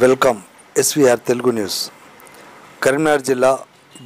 Welcome SVR Telugu news. Karimnagar జిల్లా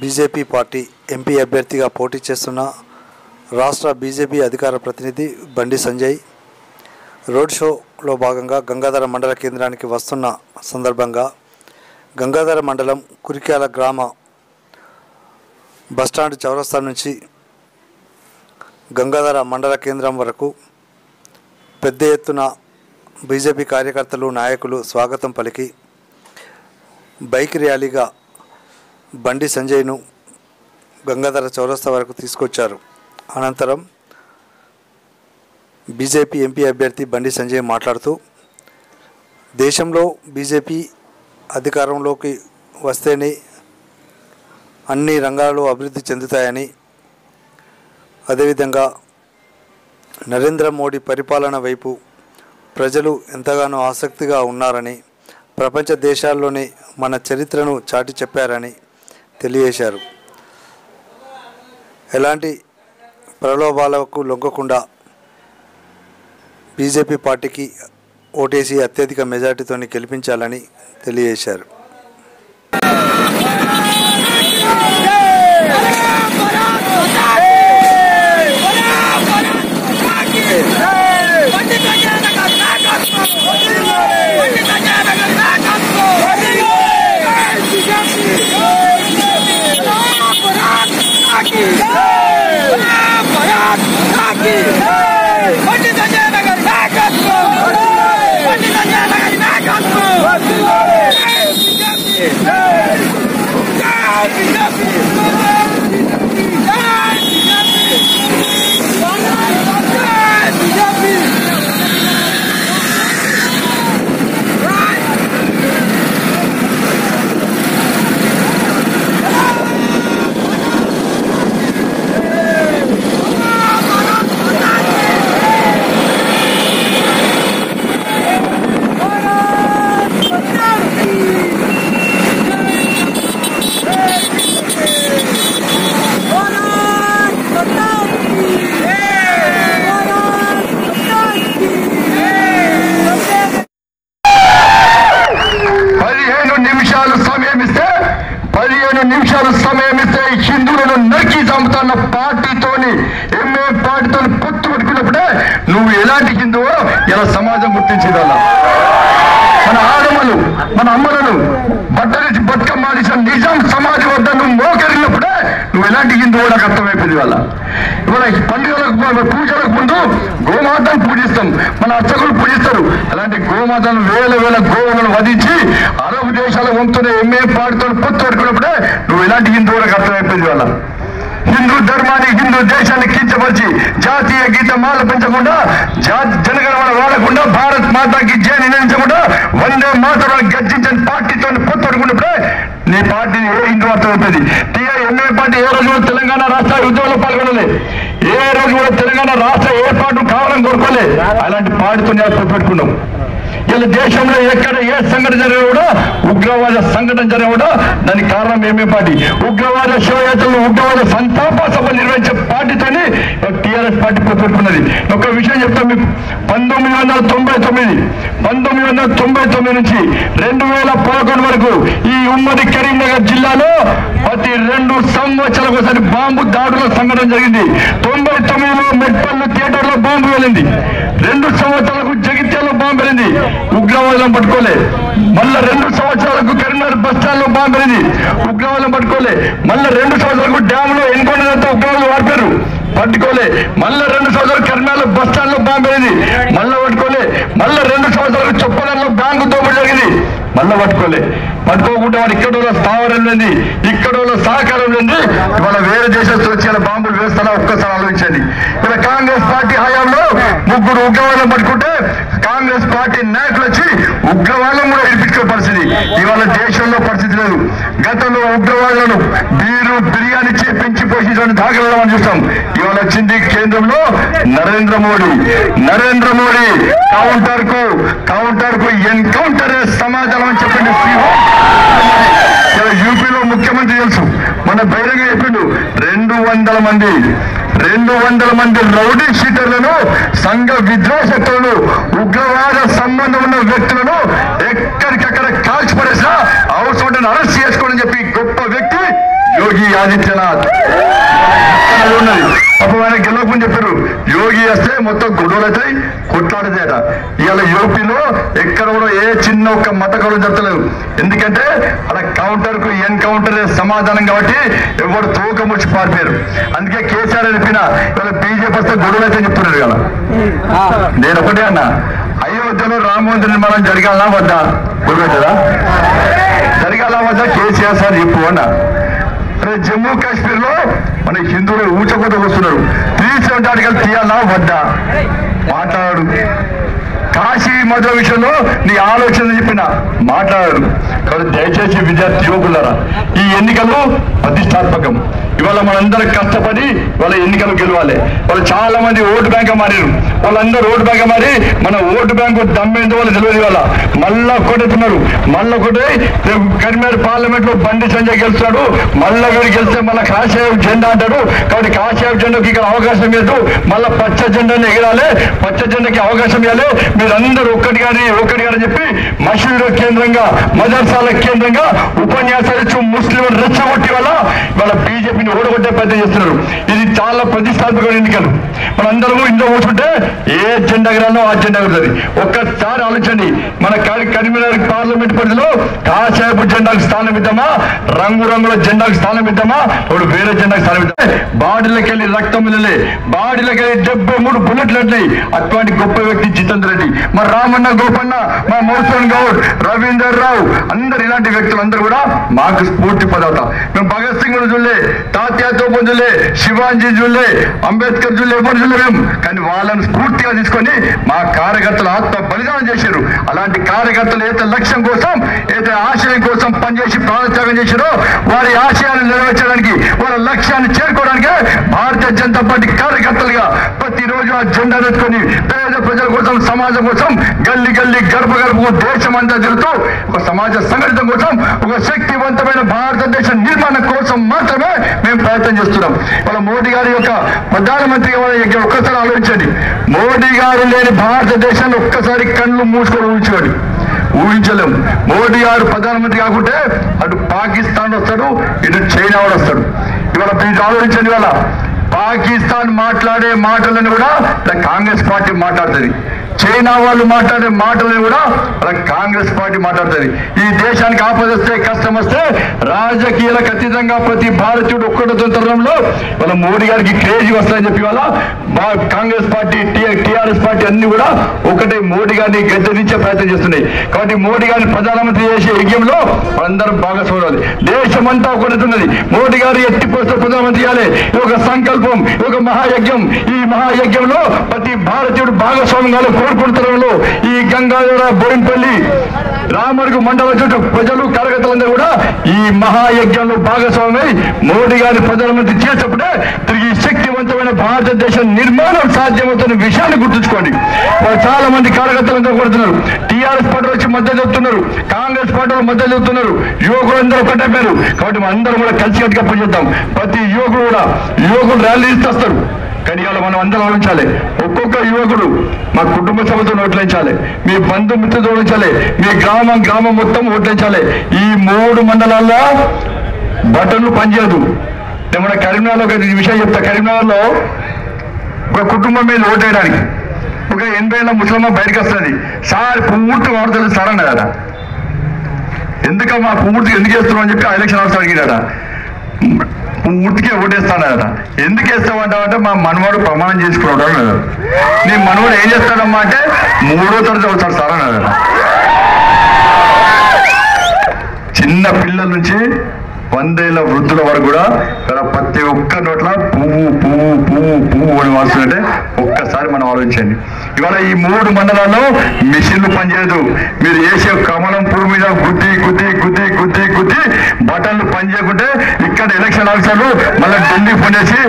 BJP party MP అభ్యర్థిగా పోటీ చేస్తున్న రాష్ట్ర బీజేపీ అధికార ప్రతినిధి బండి సంజయ్ రోడ్ షోలో భాగంగా గంగాధర మండల కేంద్రానికి వస్తున్న సందర్భంగా గంగాధర మండలం కురిక్యాల గ్రామ బస్టాండ్ చౌరస్తా నుంచి గంగాధర మండల కేంద్రం వరకు పెద్ద ఎత్తున బీజేపీ కార్యకర్తలు నాయకులు స్వాగతం పలికి బైక్ ర్యాలీగా బండి సంజయ్ను గంగాధర చౌరస్తా వరకు తీసుకొచ్చారు. అనంతరం బీజేపీ ఎంపీ అభ్యర్థి బండి సంజయ్ మాట్లాడుతూ దేశంలో బీజేపీ అధికారంలోకి వస్తేనే అన్ని రంగాల్లో అభివృద్ధి చెందుతాయని, అదేవిధంగా నరేంద్ర మోడీ పరిపాలన వైపు ప్రజలు ఎంతగానో ఆసక్తిగా ఉన్నారని, ప్రపంచ దేశాల్లోనే మన చరిత్రను చాటి చెప్పారని తెలియజేశారు. ఎలాంటి ప్రలోభాలకు లొంగకుండా బీజేపీ పార్టీకి ఓటేసి అత్యధిక మెజార్టీతో గెలిపించాలని తెలియజేశారు. నిమిషాలు సమయం ఇస్తే హిందువులను నరికి చంపుతున్న పార్టీతోని ఎంఏ పార్టీతో పొత్తు పెట్టుకున్నప్పుడే నువ్వు ఎలాంటి హిందువో ఇలా సమాజం గుర్తించేదల్లా. మన ఆడమలు మన అమ్మలను బట్టలిచ్చి బతుకమ్మాడిసిన నిజాం సమాజం వద్ద నువ్వు మోకరినప్పుడే నువ్వు ఎలాంటి హిందువో నాకు అర్థమైపోయింది. వాళ్ళ ఇవాళ పండుగలకు పూజలకు ముందు గోమాతను పూజిస్తాం, మన అర్చకులు పూజిస్తారు. అలాంటి గోమాతను వేల వేల గోవులను వధించి అరబ్ దేశాల వంతునే ఎంఏ పార్టీతో పొత్తు పెట్టుకున్నప్పుడే నువ్వు ఎలాంటి హిందువో నాకు అర్థమైపోయింది. వాళ్ళ హిందూ ధర్మాన్ని హిందూ దేశాన్ని కించపరిచి జాతీయ గీతం ఆలపించకుండా, జనగణమన వాడకుండా, భారత్ మాతాకి జై నిందించకుండా వందే మాతరం గర్జించని పార్టీతో పొత్తు పెట్టుకున్నప్పుడే నీ పార్టీని ఏ హిందూ అర్థమవుతుంది. ఎంఏ పార్టీ ఏ రోజు కూడా తెలంగాణ రాష్ట్ర ఉద్యమంలో పాల్గొనలే, ఏ రోజు కూడా తెలంగాణ రాష్ట్ర ఏర్పాటు కావాలని కోరుకోలే. అలాంటి పార్టీతో పొత్తు పెట్టుకున్నాం. ఇలా దేశంలో ఎక్కడ ఏ సంఘటన జరిగినా కూడా, ఉగ్రవాద సంఘటన జరిగినా కూడా దానికి కారణం ఎంఏ పార్టీ. ఉగ్రవాద శివయాత్రలు, ఉగ్రవాద సంతాప సభలు నిర్వహించే పార్టీతోని టీఆర్ఎస్ పార్టీ పొత్తు పెట్టుకున్నది. ఒక విషయం చెప్తాం మీకు, 1999 నుంచి 2011 వరకు ఈ ఉమ్మడి కరీంనగర్ జిల్లాలో ప్రతి 2 సంవత్సరాలకు ఒకసారి బాంబు దాడుల సంఘటన జరిగింది. 99లో మెట్పల్లి థియేటర్లో బాంబు వెళ్ళింది. 2 సంవత్సరాలకు జగిత్యాలలో బాంబు వెళ్ళింది, ఉగ్రవాదం పట్టుకోలే. మళ్ళా 2 సంవత్సరాలకు కరీంనగర్ బస్ స్టాండ్ లో బాంబు వెళ్ళింది, ఉగ్రవాదం పట్టుకోలే. మళ్ళా 2 సంవత్సరాలకు డ్యామ్ లో ఎన్కౌంటర్ ఉగ్రవాదులు వాడిపారు, పట్టుకోలే. మళ్ళా 2 సంవత్సరాలు కరీంనగర్ బస్ స్టాండ్ లో బాంబు వెళ్ళింది, మళ్ళా పట్టుకోలే. మళ్ళా 2 సంవత్సరాలకు చొప్పదంలో బ్యాంకు దోపిడీ జరిగింది, మళ్ళా పట్టుకోలే. పట్టుకోకుండా వాడు ఇక్కడోళ్ళ స్థావరం లేని, ఇక్కడోళ్ళ సహకారం లేని ఇవాళ వేరే దేశస్తులు వచ్చి ఇలా బాంబులు వేస్తారా ఒక్కసారి ఆలోచించండి. ఇలా కాంగ్రెస్ పార్టీ హయాంలో 3 ఉగ్రవాదం పట్టుకుంటే కాంగ్రెస్ పార్టీ నాయకులు వచ్చి ఉగ్రవాదం కూడా విడిపించుకునే పరిస్థితి ఇవాళ దేశంలో పరిస్థితి లేదు. గతంలో ఉగ్రవాదులను బీరు బిర్యానీ పెంచి పోషించడానికి దాఖలు మనం చూస్తాం. ఇవాళ వచ్చింది కేంద్రంలో నరేంద్ర మోడీ కౌంటర్ కు ఎన్కౌంటర్ సమాధానం అని చెప్పండి. యూపీలో ముఖ్యమంత్రి తెలుసు, మన బహిరంగ చెప్పిండు 200 మంది 200 మంది రౌడీ షీటర్లను, సంఘ విద్రోహశక్తులను, ఉగ్రవాద సంబంధం ఉన్న వ్యక్తులను ఎక్కడికక్కడ కాల్చిపడేసినా అవసరం అరెస్ట్ చేసుకోవాలని చెప్పి గొప్ప వ్యక్తి యోగి ఆదిత్యనాథ్ ఉన్నది. పాపం ఆయన గెలవకుండా చెప్పారు, యోగి వస్తే మొత్తం గొడవలు అవుతాయి, కొట్లాడదేట. ఇవాళ యూపీలో ఎక్కడ కూడా ఏ చిన్న ఒక్క మత గొడవ జరగలేదు. ఎందుకంటే అక్కడ కౌంటర్ కు ఎన్కౌంటర్ సమాధానం కాబట్టి ఎవరు తోక ముచ్చి పారిపోయారు. అందుకే కేసీఆర్ చెప్పిన ఇవాళ బీజేపీ వస్తే గొడవలు అయితే చెప్తున్నారు కదా. నేను ఒకటే అన్నా, అయోధ్యలో రామ మందిర నిర్మాణం జరగాలనా వద్దా? గొడవ అవుతుందా? జరగాల వద్దా? కేసీఆర్ సార్ చెప్పు అన్నా. జమ్మూ కాశ్మీర్ లో మన హిందువులు ఊచకొద్ద వస్తున్నారు, 370 ఆర్టికల్ తీయాలా వద్దా? మాట్లాడు. కాశీ మధుర విషయంలో నీ ఆలోచన చెప్పిన మాట్లాడారు. కాబట్టి దయచేసి విద్యార్థి యువకులారా, ఈ ఎన్నికలు ప్రతిష్టాత్మకం. ఇవాళ మనందరం కష్టపడి వాళ్ళ ఎన్నికలు గెలవాలి. వాళ్ళు చాలా మంది ఓటు బ్యాంక్ మారారు. వాళ్ళందరూ ఓటు బ్యాంక్ మారి మన ఓటు బ్యాంకు దమ్మేందుకు వాళ్ళు తెలియదు. వాళ్ళ మళ్ళా కొట్టుతున్నారు. మళ్ళా కొట్టి కరీంనగర్ పార్లమెంట్ లో బండి సంజయ్ గెలుస్తాడు, మళ్ళా వీడు గెలిస్తే మళ్ళీ కాషాయ జెండా అంటాడు. కాబట్టి కాషాయ జెండాకి ఇక్కడ అవకాశం లేదు, మళ్ళా పచ్చ జెండాని ఎగరాలి, పచ్చ జెండాకి అవకాశం ఇవ్వాలి. మీరందరూ ఒక్కటి గాని చెప్పి మసీదుల కేంద్రంగా, మదర్సాల కేంద్రంగా ఉపన్యాసాలు ఇచ్చి ముస్లింలు రెచ్చగొట్టి వల్ల వాళ్ళ బీజేపీని ఓడగొట్టే ప్రయత్నం చేస్తున్నారు. ఇది చాలా ప్రతిష్టాత్మకమైన ఎన్నికలు. మనందరము ఇంట్లో కూర్చుంటే ఏ జెండా ఎగరాలో ఆ జెండా ఎగురుతుంది. ఒక్కసారి ఆలోచండి, మన కరీంనగర్ పార్లమెంట్ పరిధిలో కాషాయపు జెండాకు స్థానం ఇద్దామా, రంగురంగుల జెండాకు స్థానం ఇద్దామా, ఇప్పుడు వేరే జెండాకు స్థానం ఇద్దామా? బాడీలోకి వెళ్ళి రక్తం వెళ్ళలే, బాడీలోకి వెళ్ళి 73 బుల్లెట్లు వెళ్ళినాయి. అటువంటి గొప్ప వ్యక్తి జితేందర్ రెడ్డి, మా రామన్న, గోపన్న, మా మోసన్ గౌడ్, రవీందర్ రావు, అందరు ఇలాంటి వ్యక్తులు అందరూ కూడా మాకు స్ఫూర్తి పదార్థ. మేము భగత్ సింగ్ చూడలే, తాత్యా తోపు చూడలే, శివాజీ చూడలే, అంబేద్కర్ చూడలే, ఎవరు చూడలేము. కానీ వాళ్ళని స్ఫూర్తిగా తీసుకొని మా కార్యకర్తలు ఆత్మ బలిదానం చేశారు. అలాంటి కార్యకర్తలు ఏదైతే లక్ష్యం కోసం, ఏదైతే ఆశయం కోసం పనిచేసి ప్రాణత్యాగం చేశారో వారి ఆశయాన్ని నెరవేర్చడానికి, వాళ్ళ లక్ష్యాన్ని చేరుకోవడానికి భారతీయ జనతా పార్టీ కార్యకర్తలుగా ప్రతిరోజు ఆ జెండా ఎత్తుకొని పేద ప్రజల కోసం, సమాజం కోసం గల్లీ గల్లీ, గడప గడపకు దేశం అంతా తిరుగుతూ ఒక సమాజ సంఘటితం కోసం, ఒక శక్తివంతమైన భారతదేశ నిర్మాణం కోసం మాత్రమే మేము ప్రయత్నం చేస్తున్నాం. వాళ్ళ మోడీ గారి యొక్క ప్రధానమంత్రిగా ఒక్కసారి ఆలోచించండి. మోడీ గారు లేని భారతదేశాన్ని ఒక్కసారి కళ్ళు మూసుకొని ఊహించలేము. మోడీ గారు ప్రధానమంత్రి కాకుంటే అటు పాకిస్తాన్ వస్తాడు, ఇటు చైనా వాడు వస్తాడు. ఇవాళ మీరు ఆలోచించండి, ఇవాళ పాకిస్తాన్ మాట్లాడే మాటలను కూడా కాంగ్రెస్ పార్టీ మాట్లాడుతుంది, చైనా వాళ్ళు మాట్లాడే మాటలను కూడా కాంగ్రెస్ పార్టీ మాట్లాడుతుంది. ఈ దేశానికి ఆపద వస్తే, కష్టం వస్తే రాజకీయాలకు అతీతంగా ప్రతి భారతీయుడు ఒక్కటి తరుణంలో వాళ్ళ మోడీ గారికి క్రేజీ వస్తాయని చెప్పి వాళ్ళ కాంగ్రెస్ పార్టీ, టీఆర్ఎస్ పార్టీ అన్ని కూడా ఒకటే మోడీ గారిని గద్దెదించే ప్రయత్నం చేస్తున్నాయి. కాబట్టి మోడీ గారిని ప్రధానమంత్రి చేసే యజ్ఞంలో అందరూ భాగస్వామ్యాలి. దేశమంతా ఒకటిన్నది. మోడీ గారు ఎట్టి పోస్తే ప్రధానమంత్రి చేయాలి. ఒక సంకల్పం, ఒక మహాయజ్ఞం. ఈ మహాయజ్ఞంలో ప్రతి భారతీయుడు భాగస్వామ్యాలు కోరుకుంటున్న ఈ గంగాధర, బోయిన్పల్లి, రామడుగు మండల చుట్టూ ప్రజలు, కార్యకర్తలందరూ కూడా ఈ మహాయజ్ఞంలో భాగస్వామ్యమై మోడీ గారిని ప్రధానమంత్రి చేసేప్పుడే తిరిగి శక్తివంతమైన భారతదేశ నిర్మాణం సాధ్యమవుతున్న విషయాన్ని గుర్తుంచుకోండి. చాలా మంది కార్యకర్తలందరూ కొడుతున్నారు. టీఆర్ఎస్ పార్టీ వచ్చి మద్దతు చెప్తున్నారు, కాంగ్రెస్ పార్టీలో మద్దతు చెప్తున్నారు. యువకులందరూ ఒకటైపోయారు. కాబట్టి అందరం కూడా కలిసికట్టుగా పనిచేద్దాం. ప్రతి యువకుడు ర్యాలీ ఇస్తారు. కానీ ఇవాళ మనం అందరం ఆలోచించాలి. ఒక్కొక్క యువకుడు మా కుటుంబ సభ్యులతో ఓట్లించాలి, మీ బంధుమిత్రులతో ఓట్లించాలి, మీ గ్రామం మొత్తం ఓట్లించాలి. ఈ 3 మండలాల్లో బటన్లు పనిచేయదు. నేను మన కరీంనగర్లో ఒక విషయం చెప్తా. కరీంనగర్లో ఒక కుటుంబం మీద ఓటేయడానికి ఒక 80 ఏళ్ళ ముసలమ్మ బయటకు వస్తుంది. సార్ పూర్తి వాడుతుంది సార్ అన్నదట. ఎందుకమ్మా పూర్తిగా ఎందుకు వేస్తున్నావు అని చెప్పి ఆ ఎలక్షన్ ఆఫీసర్ అడిగినాడ. పూర్తిగా ఓటేస్తాడట. ఎందుకు వేస్తామంటావంటే మా మనవాడు ప్రమాణం చేసుకున్నాడు అన్నాడు. నీ మనవాడు ఏం చేస్తాడమ్మా అంటే 3వ తరగతి చదువుతాడు సార్ అన్నాడట. చిన్న పిల్లల నుంచి 100 ఏళ్ళ వృద్ధుల వరకు కూడా ప్రతి ఒక్క నోట్ల పువ్వు అని వాడుతుందంటే ఒక్కసారి మనం ఆలోచించండి. ఇవాళ ఈ 3 మండలాల్లో మిషన్లు పనిచేయదు. మీరు వేసే కమలం పువ్వు మీద గుద్ది బటన్లు పనిచేయకుంటే ఇక్కడ ఎలక్షన్ ఆఫీసర్లు మళ్ళీ ఢిల్లీ ఫోన్ చేసి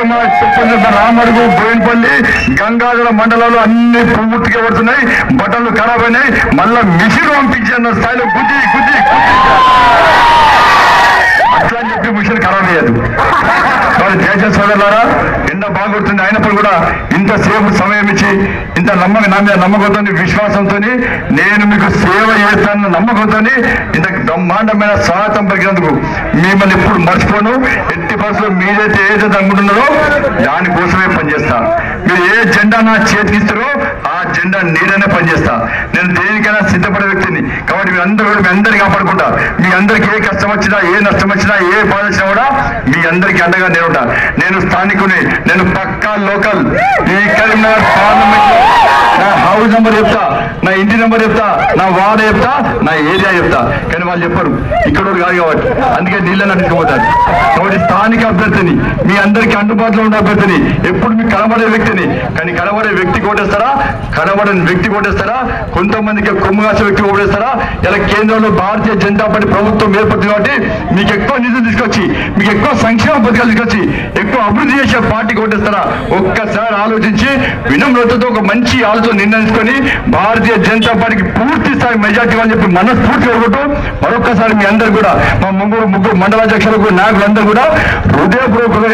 మా రామడుగు, బోయినపల్లి, గంగాధర మండలాలు అన్ని పూర్తిగా పడుతున్నాయి, బటన్లు ఖరాబ్ అయినాయి, మళ్ళీ మిషన్ పంపించిన స్థాయిలో గుద్ది అట్లా అని చెప్పి మిషన్ ఖరాబ్ అయ్యేది. రైతు సోదరులారా, ఎండ బాగుంటుంది అయినప్పుడు కూడా ఇంతసేపు సమయం ఇచ్చి ఇంత నా మీద నమ్మకంతో విశ్వాసంతో నేను మీకు సేవ చేస్తానన్న నమ్మకంతో ఇంత బ్రహ్మాండమైన స్వాగతం పలికినందుకు మిమ్మల్ని ఎప్పుడు మర్చిపోను. ఎట్టి పరిస్థితుల్లో మీరైతే ఏదైతే అనుకుంటున్నారో దానికోసమే పనిచేస్తా. మీరు ఏ జెండా నా చేతికి ఇస్తారో ఆ జెండా నీడనే పనిచేస్తా. నేను దేనికైనా సిద్ధపడే వ్యక్తిని. కాబట్టి మీ అందరినీ కాపాడుకుంటా. మీ అందరికి ఏ కష్టం వచ్చినా, ఏ నష్టం వచ్చినా, ఏ బాధ వచ్చినా కూడా మీ అందరికీ అండగా నేను ఉంటా. నేను స్థానికుని, నేను పక్కా లోకల్. ఈ కరీంనగర్ పార్లమెంట్ నా హౌస్ నెంబర్ చెప్తా, నా ఇంటి నెంబర్ చెప్తా, నా వార్డు చెప్తా, నా ఏరియా చెప్తా. కానీ వాళ్ళు చెప్పరు, ఇక్కడ కాదు కాబట్టి. అందుకే నీళ్ళని అడ్డుకుపోతారు. కాబట్టి స్థానిక అభ్యర్థిని, మీ అందరికీ అందుబాటులో ఉండే అభ్యర్థిని, ఎప్పుడు మీకు కనబడే వ్యక్తిని. కానీ కనబడే వ్యక్తి కోటేస్తారా, కనబడని వ్యక్తి కోటేస్తారా, కొంతమందికి కొమ్ము కాసే వ్యక్తి కోటేస్తారా? ఇలా కేంద్రంలో భారతీయ జనతా పార్టీ ప్రభుత్వం ఏర్పడుతుంది కాబట్టి మీకు ఎక్కువ నిధులు తీసుకొచ్చి, మీకు ఎక్కువ సంక్షేమ పథకాలు తీసుకొచ్చి, ఎక్కువ అభివృద్ధి చేసే పార్టీ కోటేస్తారా? ఒక్కసారి ఆలోచించి వినమ్రతతో ఒక మంచి ఆలోచన నిర్ణయించుకొని భారతీయ జనతా పార్టీకి పూర్తి స్థాయి మెజార్టీ అని చెప్పి మనస్ఫూర్తిగా కోరుకుంటూ మరొక్కసారి మీ అందరు కూడా, మా ముగ్గురు మండలాధ్యక్షులకు, నాయకులందరూ కూడా హృదయపూర్వకంగా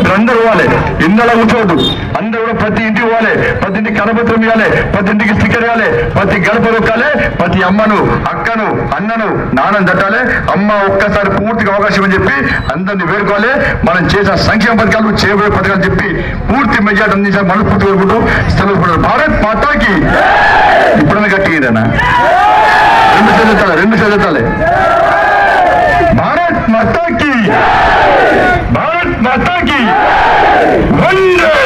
మీరందరూ ఇవ్వాలి. ఇందులో కూర్చోవద్దు. అందరూ కూడా ప్రతి ఇంటికి పోవాలి, ప్రతి ఇంటికి కరపత్రం ఇవ్వాలి, ప్రతి ఇంటికి స్టిక్కర్ ఇవ్వాలి, ప్రతి గడప రొక్కాలి, ప్రతి అమ్మను, అక్కను, అన్నను, నాన్నను తట్టాలి. అమ్మ ఒక్కసారి పూర్తిగా అవకాశం అని చెప్పి అందరినీ వేడుకోవాలి. మనం చేసిన సంక్షేమ పథకాలు, చేయబోయే పథకాలు చెప్పి పూర్తి మెజార్టీ అందించాలి. మనస్ఫూర్తి కోరుకుంటూ సెలవు. భారత్ మాతాకి ఇప్పుడన్నా గట్టిగా రెండు చదువుతాలి. భారత్ మాతాకి, భారత్ మాతాకి వందే